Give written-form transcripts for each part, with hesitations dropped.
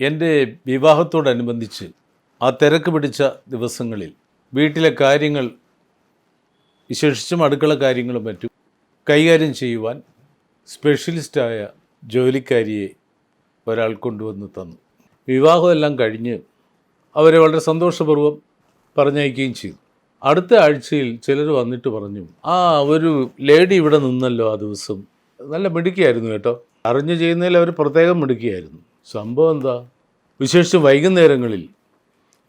എൻ്റെ വിവാഹത്തോടനുബന്ധിച്ച് ആ തിരക്ക് പിടിച്ച ദിവസങ്ങളിൽ വീട്ടിലെ കാര്യങ്ങൾ, വിശേഷിച്ചും അടുക്കള കാര്യങ്ങളും മറ്റും കൈകാര്യം ചെയ്യുവാൻ സ്പെഷ്യലിസ്റ്റായ ജോലിക്കാരിയെ ഒരാൾ കൊണ്ടുവന്ന് തന്നു. വിവാഹമെല്ലാം കഴിഞ്ഞ് അവരെ വളരെ സന്തോഷപൂർവ്വം പറഞ്ഞയക്കുകയും ചെയ്തു. അടുത്ത ആഴ്ചയിൽ ചിലർ വന്നിട്ട് പറഞ്ഞു, ഒരു ലേഡി ഇവിടെ നിന്നല്ലോ ആ ദിവസം, നല്ല മിടുക്കിയായിരുന്നു കേട്ടോ. അറിഞ്ഞു ചെയ്യുന്നതിൽ അവർ പ്രത്യേകം മിടുക്കിയായിരുന്നു. സംഭവം എന്താ, വിശേഷിച്ച് വൈകുന്നേരങ്ങളിൽ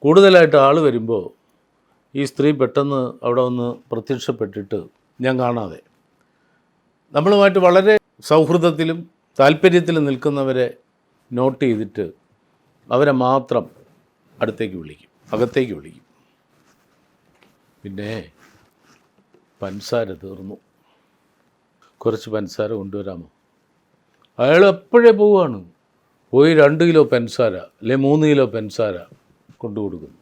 കൂടുതലായിട്ട് ആൾ വരുമ്പോൾ ഈ സ്ത്രീ പെട്ടെന്ന് അവിടെ വന്ന് പ്രത്യക്ഷപ്പെട്ടിട്ട് ഞാൻ കാണാതെ നമ്മളുമായിട്ട് വളരെ സൗഹൃദത്തിലും താല്പര്യത്തിലും നിൽക്കുന്നവരെ നോട്ട് ചെയ്തിട്ട് അവരെ മാത്രം അടുത്തേക്ക് വിളിക്കും, അകത്തേക്ക് വിളിക്കും. പിന്നെ പഞ്ചസാര തീർന്നു, കുറച്ച് പഞ്ചസാര കൊണ്ടുവരാമോ? അയാൾ എപ്പോഴേ പോവുകയാണ്, പോയി 2 കിലോ പഞ്ചസാര അല്ലെങ്കിൽ 3 കിലോ പഞ്ചസാര കൊണ്ടു കൊടുക്കുന്നു.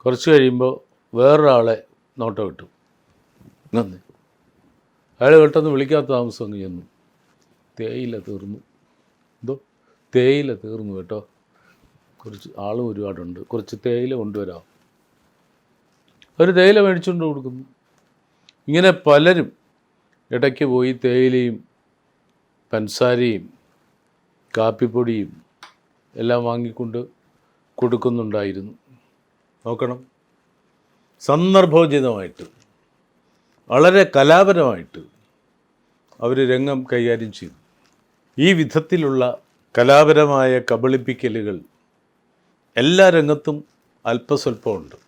കുറച്ച് കഴിയുമ്പോൾ വേറൊരാളെ നോട്ടം കിട്ടും. നന്ദി, അയാൾ പെട്ടെന്ന് വിളിക്കാത്ത താമസം അങ്ങ് ചെന്നു, തേയില തീർന്നു. തേയില തീർന്നു കേട്ടോ, കുറച്ച് ആളും ഒരുപാടുണ്ട്, കുറച്ച് തേയില കൊണ്ടുവരാം. ഒരു തേയില മേടിച്ചുകൊണ്ട് കൊടുക്കുന്നു. ഇങ്ങനെ പലരും ഇടയ്ക്ക് പോയി തേയിലയും പഞ്ചസാരയും കാപ്പിപ്പൊടിയും എല്ലാം വാങ്ങിക്കൊണ്ട് കൊടുക്കുന്നുണ്ടായിരുന്നു. നോക്കണം, സന്ദർഭോചിതമായിട്ട് വളരെ കലാപരമായിട്ട് അവർ രംഗം കൈകാര്യം ചെയ്തു. ഈ വിധത്തിലുള്ള കലാപരമായ കബളിപ്പിക്കലുകൾ എല്ലാ രംഗത്തും അല്പസ്വല്പമുണ്ട്.